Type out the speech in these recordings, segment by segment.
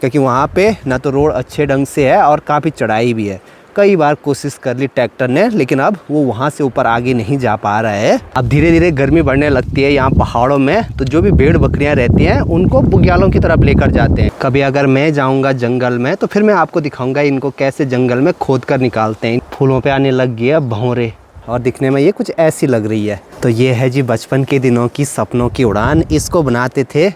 क्योंकि वहाँ पे ना तो रोड अच्छे ढंग से है और काफ़ी चढ़ाई भी है। कई बार कोशिश कर ली ट्रैक्टर ने, लेकिन अब वो वहाँ से ऊपर आगे नहीं जा पा रहा है। अब धीरे धीरे गर्मी बढ़ने लगती है यहाँ पहाड़ों में, तो जो भी भेड़ बकरियाँ रहती हैं उनको बुग्यालों की तरफ लेकर जाते हैं। कभी अगर मैं जाऊँगा जंगल में तो फिर मैं आपको दिखाऊँगा इनको कैसे जंगल में खोद कर निकालते हैं। फूलों पर आने लग गया भौरे, और दिखने में ये कुछ ऐसी लग रही है। तो ये है जी बचपन के दिनों की सपनों की उड़ान, इसको बनाते थे।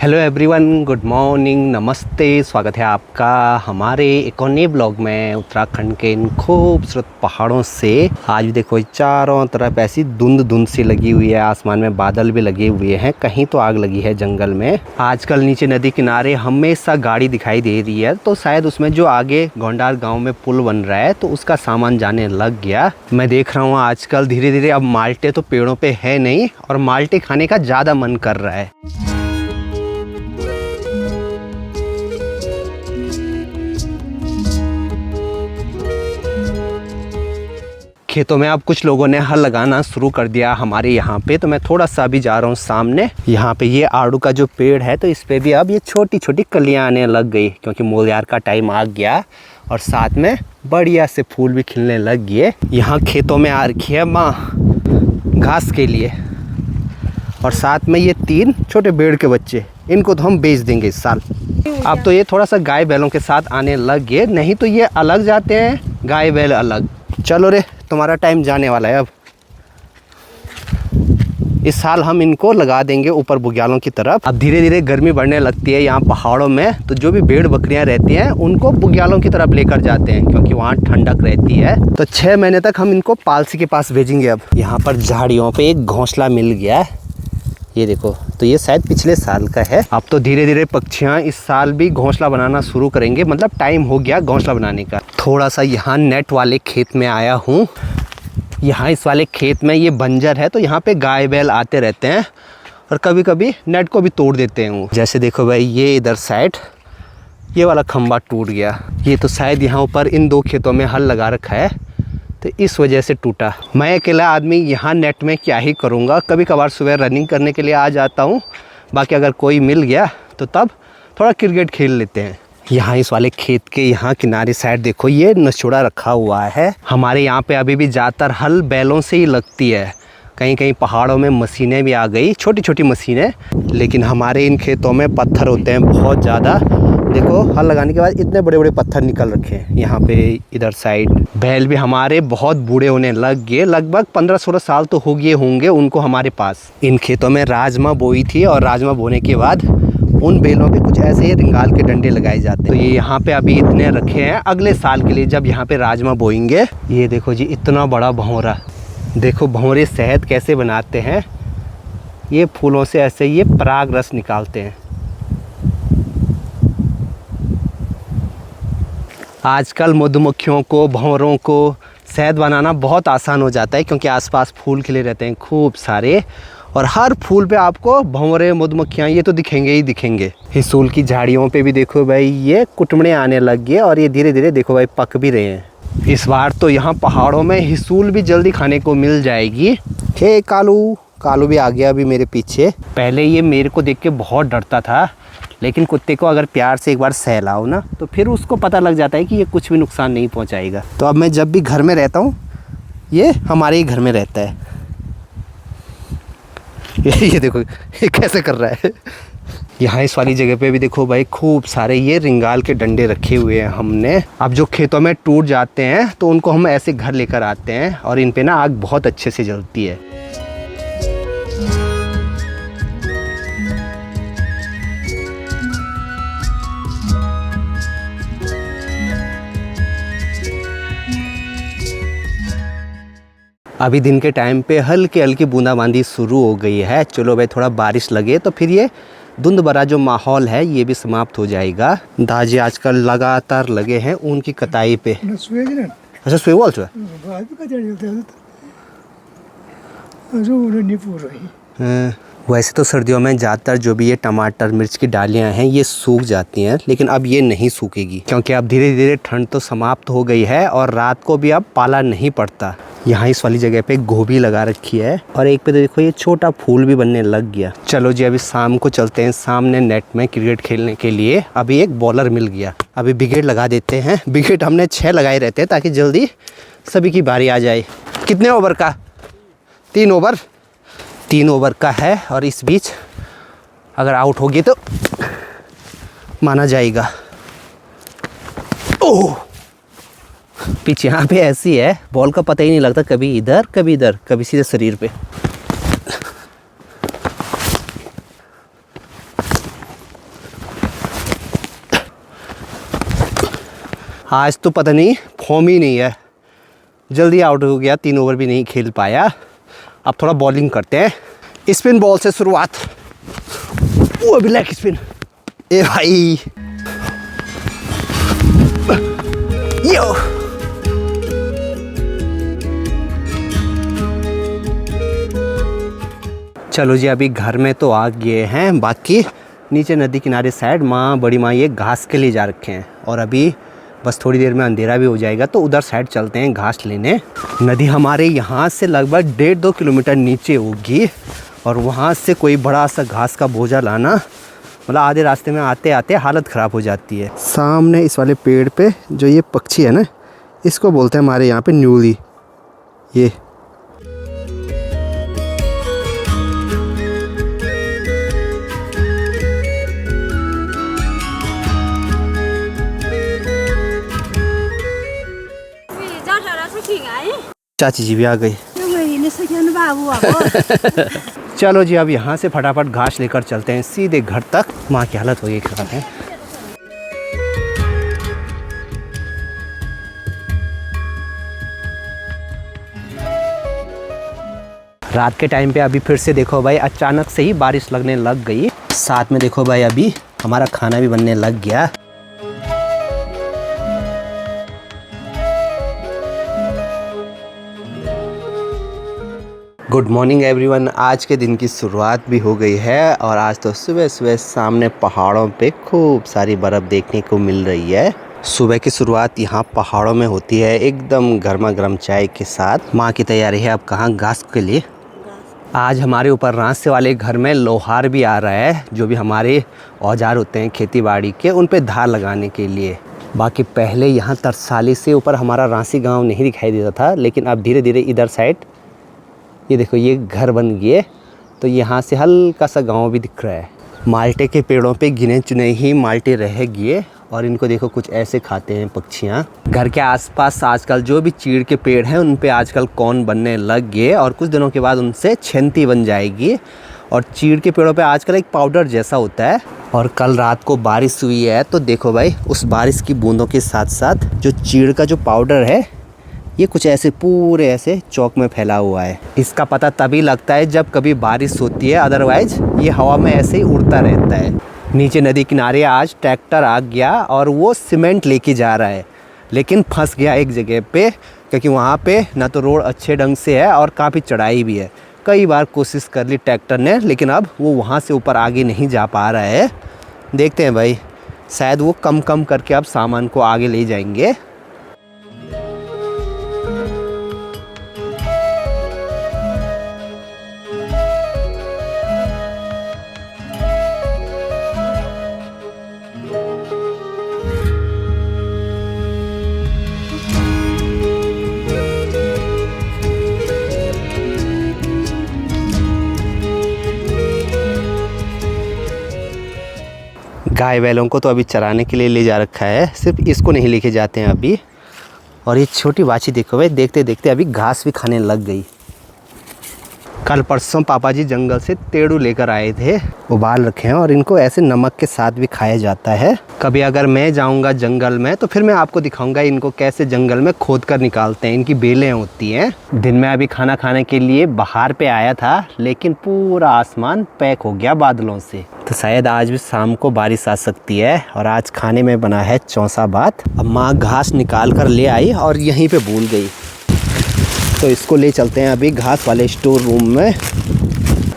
हेलो एवरीवन, गुड मॉर्निंग, नमस्ते। स्वागत है आपका हमारे एक और नए ब्लॉग में उत्तराखंड के इन खूबसूरत पहाड़ों से। आज भी देखो चारों तरफ ऐसी धुंध सी लगी हुई है, आसमान में बादल भी लगे हुए हैं, कहीं तो आग लगी है जंगल में। आजकल नीचे नदी किनारे हमेशा गाड़ी दिखाई दे रही है, तो शायद उसमें जो आगे गोंडार गाँव में पुल बन रहा है तो उसका सामान जाने लग गया। मैं देख रहा हूँ आजकल धीरे धीरे अब माल्टे तो पेड़ों पर है नहीं, और माल्टे खाने का ज़्यादा मन कर रहा है। खेतों में अब कुछ लोगों ने हल लगाना शुरू कर दिया हमारे यहाँ पे, तो मैं थोड़ा सा भी जा रहा हूँ सामने। यहाँ पे ये आड़ू का जो पेड़ है तो इस पे भी अब ये छोटी छोटी कलियाँ आने लग गई, क्योंकि मोलियार का टाइम आ गया और साथ में बढ़िया से फूल भी खिलने लग गए। यहाँ खेतों में आ रखी है माँ घास के लिए, और साथ में ये 3 छोटे भेड़ के बच्चे, इनको तो हम बेच देंगे इस साल। अब तो ये थोड़ा सा गाय बैलों के साथ आने लग गए, नहीं तो ये अलग जाते हैं, गाय बैल अलग। चलो रे, तुम्हारा टाइम जाने वाला है अब। इस साल हम इनको लगा देंगे ऊपर बुग्यालों की तरफ। अब धीरे धीरे गर्मी बढ़ने लगती है यहाँ पहाड़ों में, तो जो भी भेड़ बकरियाँ रहती हैं उनको बुग्यालों की तरफ लेकर जाते हैं, क्योंकि वहाँ ठंडक रहती है। तो 6 महीने तक हम इनको पालसी के पास भेजेंगे। अब यहाँ पर झाड़ियों पे एक घोंसला मिल गया, ये देखो, तो ये शायद पिछले साल का है। अब तो धीरे धीरे पक्षियाँ इस साल भी घोंसला बनाना शुरू करेंगे, मतलब टाइम हो गया घोंसला बनाने का। थोड़ा सा यहाँ नेट वाले खेत में आया हूँ। यहाँ इस वाले खेत में ये बंजर है, तो यहाँ पे गाय बैल आते रहते हैं और कभी कभी नेट को भी तोड़ देते हैं। जैसे देखो भाई, ये इधर साइड ये वाला खंबा टूट गया, ये तो शायद यहाँ ऊपर इन 2 खेतों में हल लगा रखा है, तो इस वजह से टूटा। मैं अकेला आदमी यहाँ नेट में क्या ही करूँगा, कभी कभार सुबह रनिंग करने के लिए आ जाता हूँ, बाकी अगर कोई मिल गया तो तब थोड़ा क्रिकेट खेल लेते हैं। यहाँ इस वाले खेत के यहाँ किनारे साइड देखो, ये नचोड़ा रखा हुआ है। हमारे यहाँ पे अभी भी ज़्यादातर हल बैलों से ही लगती है, कहीं कहीं पहाड़ों में मशीनें भी आ गई, छोटी छोटी मशीनें, लेकिन हमारे इन खेतों में पत्थर होते हैं बहुत ज़्यादा। देखो, हल लगाने के बाद इतने बड़े बड़े पत्थर निकल रखे हैं यहाँ पे। इधर साइड बैल भी हमारे बहुत बूढ़े होने लग गए, लगभग 15-16 साल तो हो गए होंगे उनको हमारे पास। इन खेतों में राजमा बोई थी, और राजमा बोने के बाद उन बैलों पे कुछ ऐसे ही रिंगाल के डंडे लगाए जाते हैं। तो ये यहाँ पे अभी इतने रखे हैं, अगले साल के लिए जब यहाँ पे राजमा बोएंगे। ये देखो जी, इतना बड़ा भंवरा, देखो भंवरे शहद कैसे बनाते हैं, ये फूलों से ऐसे ये पराग रस निकालते हैं। आजकल मधुमक्खियों को, भंवरों को शहद बनाना बहुत आसान हो जाता है, क्योंकि आसपास फूल खिले रहते हैं खूब सारे, और हर फूल पे आपको भंवरे, मधुमक्खियाँ ये तो दिखेंगे ही दिखेंगे। हिसूल की झाड़ियों पे भी देखो भाई, ये कुटमड़े आने लग गए, और ये धीरे धीरे देखो भाई पक भी रहे हैं। इस बार तो यहाँ पहाड़ों में हिसूल भी जल्दी खाने को मिल जाएगी। हे कालू भी आ गया अभी मेरे पीछे। पहले ये मेरे को देख के बहुत डरता था, लेकिन कुत्ते को अगर प्यार से एक बार सहलाओ ना, तो फिर उसको पता लग जाता है कि ये कुछ भी नुकसान नहीं पहुंचाएगा। तो अब मैं जब भी घर में रहता हूँ, ये हमारे ही घर में रहता है। ये देखो ये कैसे कर रहा है। यहाँ इस वाली जगह पे भी देखो भाई, खूब सारे ये रिंगाल के डंडे रखे हुए हैं हमने। अब जो खेतों में टूट जाते हैं तो उनको हम ऐसे घर लेकर आते हैं, और इन पे ना आग बहुत अच्छे से जलती है। अभी दिन के टाइम पे हल्की हल्की बूंदाबांदी शुरू हो गई है। चलो भाई, थोड़ा बारिश लगे तो फिर ये धुंध भरा जो माहौल है ये भी समाप्त हो जाएगा। दाजी आजकल लगातार लगे हैं ऊन की कटाई पे। अच्छा, स्वेवल से वैसे तो सर्दियों में ज़्यादातर जो भी ये टमाटर मिर्च की डालियाँ हैं ये सूख जाती हैं, लेकिन अब ये नहीं सूखेगी क्योंकि अब धीरे धीरे ठंड तो समाप्त हो गई है और रात को भी अब पाला नहीं पड़ता। यहाँ इस वाली जगह पे गोभी लगा रखी है और एक पे तो देखो ये छोटा फूल भी बनने लग गया। चलो जी अभी शाम को चलते हैं सामने नेट में क्रिकेट खेलने के लिए। अभी एक बॉलर मिल गया, अभी विकेट लगा देते हैं। विकेट हमने 6 लगाए रहते हैं ताकि जल्दी सभी की बारी आ जाए। कितने ओवर का? 3 ओवर। 3 ओवर का है और इस बीच अगर आउट होगी तो माना जाएगा। ओह, पिच यहाँ पे ऐसी है बॉल का पता ही नहीं लगता, कभी इधर कभी इधर कभी सीधे शरीर पे। आज तो पता नहीं फॉर्म ही नहीं है, जल्दी आउट हो गया, 3 ओवर भी नहीं खेल पाया। अब थोड़ा बॉलिंग करते हैं। स्पिन बॉल से शुरुआत। वो अभी लेग स्पिन। ए भाई यो। चलो जी अभी घर में तो आ गए हैं, बाकी नीचे नदी किनारे साइड माँ बड़ी माँ ये घास के लिए जा रखे हैं और अभी बस थोड़ी देर में अंधेरा भी हो जाएगा तो उधर साइड चलते हैं घास लेने। नदी हमारे यहाँ से लगभग 1.5-2 किलोमीटर नीचे होगी और वहाँ से कोई बड़ा सा घास का बोझा लाना मतलब आधे रास्ते में आते आते हालत ख़राब हो जाती है। सामने इस वाले पेड़ पे जो ये पक्षी है ना, इसको बोलते हैं हमारे यहाँ पे न्यूली। ये चाची जी भी आ गई। चलो जी अब यहाँ से फटाफट घास लेकर चलते हैं सीधे घर तक। माँ की हालत हो गई खराब है। रात के टाइम पे अभी फिर से देखो भाई अचानक से ही बारिश लगने लग गई। साथ में देखो भाई अभी हमारा खाना भी बनने लग गया। Good morning everyone. आज के दिन की शुरुआत भी हो गई है और आज तो सुबह सुबह सामने पहाड़ों पे खूब सारी बर्फ़ देखने को मिल रही है। सुबह की शुरुआत यहाँ पहाड़ों में होती है एकदम गर्मा गर्म चाय के साथ। माँ की तैयारी है अब कहाँ घास के लिए। आज हमारे ऊपर रास्ते वाले घर में लोहार भी आ रहा है, जो भी हमारे औजार होते हैं खेती बाड़ी के उन पे धार लगाने के लिए। बाकी पहले यहाँ तरसाली से ऊपर हमारा रांसी गाँव नहीं दिखाई देता था, लेकिन अब धीरे धीरे इधर साइड ये देखो ये घर बन गए तो यहाँ से हल्का सा गांव भी दिख रहा है। माल्टे के पेड़ों पे गिने चुने ही माल्टे रह गए और इनको देखो कुछ ऐसे खाते हैं पक्षियाँ। घर के आसपास आजकल जो भी चीड़ के पेड़ हैं उन पे आजकल कौन बनने लग गए और कुछ दिनों के बाद उनसे छेंती बन जाएगी। और चीड़ के पेड़ों पे आजकल एक पाउडर जैसा होता है। और कल रात को बारिश हुई है तो देखो भाई उस बारिश की बूंदों के साथ साथ जो चीड़ का जो पाउडर है ये कुछ ऐसे पूरे ऐसे चौक में फैला हुआ है। इसका पता तभी लगता है जब कभी बारिश होती है, अदरवाइज ये हवा में ऐसे ही उड़ता रहता है। नीचे नदी किनारे आज ट्रैक्टर आ गया और वो सीमेंट लेके जा रहा है, लेकिन फंस गया एक जगह पे क्योंकि वहाँ पे ना तो रोड अच्छे ढंग से है और काफ़ी चढ़ाई भी है। कई बार कोशिश कर ली ट्रैक्टर ने, लेकिन अब वो वहाँ से ऊपर आगे नहीं जा पा रहा है। देखते हैं भाई, शायद वो कम कम करके अब सामान को आगे ले जाएंगे। गाय बैलों को तो अभी चराने के लिए ले जा रखा है, सिर्फ इसको नहीं लेके जाते हैं अभी। और ये छोटी बाछी देखो भाई, देखते देखते अभी घास भी खाने लग गई। कल परसों पापा जी जंगल से तेड़ू लेकर आए थे, उबाल रखे हैं और इनको ऐसे नमक के साथ भी खाया जाता है। कभी अगर मैं जाऊंगा जंगल में तो फिर मैं आपको दिखाऊंगा इनको कैसे जंगल में खोद कर निकालते हैं। इनकी बेलें होती हैं। दिन में अभी खाना खाने के लिए बाहर पे आया था, लेकिन पूरा आसमान पैक हो गया बादलों से, तो शायद आज भी शाम को बारिश आ सकती है। और आज खाने में बना है चौसा भात। अब माँ घास निकाल कर ले आई और यहीं पे भूल गई, तो इसको ले चलते हैं अभी घास वाले स्टोर रूम में।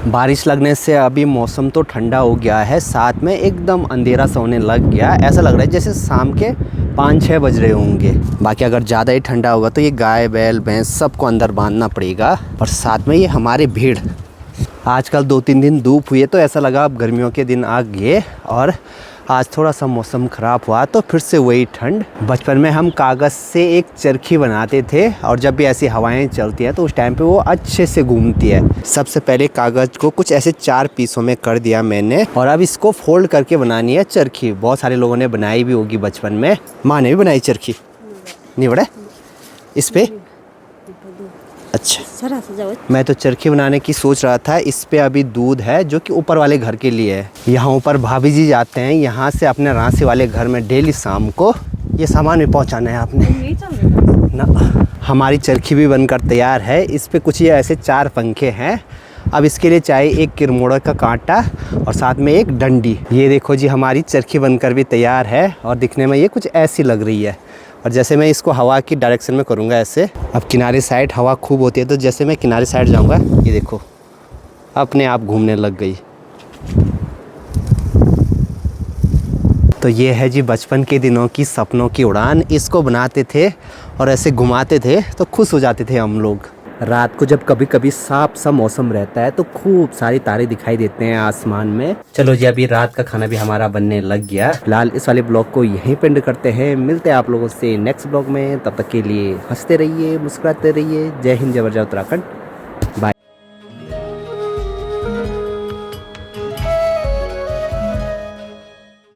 बारिश लगने से अभी मौसम तो ठंडा हो गया है, साथ में एकदम अंधेरा सा होने लग गया। ऐसा लग रहा है जैसे शाम के 5-6 बज रहे होंगे। बाकी अगर ज़्यादा ही ठंडा होगा तो ये गाय बैल भैंस सबको अंदर बांधना पड़ेगा। और साथ में ये हमारे भीड़, आजकल 2-3 दिन धूप हुई है तो ऐसा लगा अब गर्मियों के दिन आ गए। और आज थोड़ा सा मौसम ख़राब हुआ तो फिर से वही ठंड। बचपन में हम कागज़ से एक चरखी बनाते थे और जब भी ऐसी हवाएं चलती हैं तो उस टाइम पे वो अच्छे से घूमती है। सबसे पहले कागज़ को कुछ ऐसे 4 पीसों में कर दिया मैंने और अब इसको फोल्ड करके बनानी है चरखी। बहुत सारे लोगों ने बनाई भी होगी बचपन में। माँ ने भी बनाई चरखी? नहीं बड़ा इस पे? अच्छा, मैं तो चरखी बनाने की सोच रहा था। इस पे अभी दूध है जो कि ऊपर वाले घर के लिए है। यहाँ ऊपर भाभी जी जाते हैं यहाँ से अपने रांसी वाले घर में डेली शाम को। ये सामान भी पहुँचाना है आपने ना। हमारी चरखी भी बनकर तैयार है। इस पे कुछ ये ऐसे 4 पंखे हैं। अब इसके लिए चाहिए एक किरमोड़ा का कांटा और साथ में एक डंडी। ये देखो जी हमारी चरखी बनकर भी तैयार है और दिखने में ये कुछ ऐसी लग रही है। और जैसे मैं इसको हवा की डायरेक्शन में करूँगा ऐसे, अब किनारे साइड हवा खूब होती है तो जैसे मैं किनारे साइड जाऊँगा ये देखो अपने आप घूमने लग गई। तो ये है जी बचपन के दिनों की सपनों की उड़ान। इसको बनाते थे और ऐसे घुमाते थे तो खुश हो जाते थे हम लोग। रात को जब कभी कभी साफ सा मौसम रहता है तो खूब सारे तारे दिखाई देते हैं आसमान में। चलो जी अभी रात का खाना भी हमारा बनने लग गया। फिलहाल इस वाले ब्लॉग को यहीं पे एंड करते हैं। मिलते हैं आप लोगों से नेक्स्ट ब्लॉग में। तब तक के लिए हंसते रहिए, मुस्कुराते रहिए। जय हिंद, जय उत्तराखंड।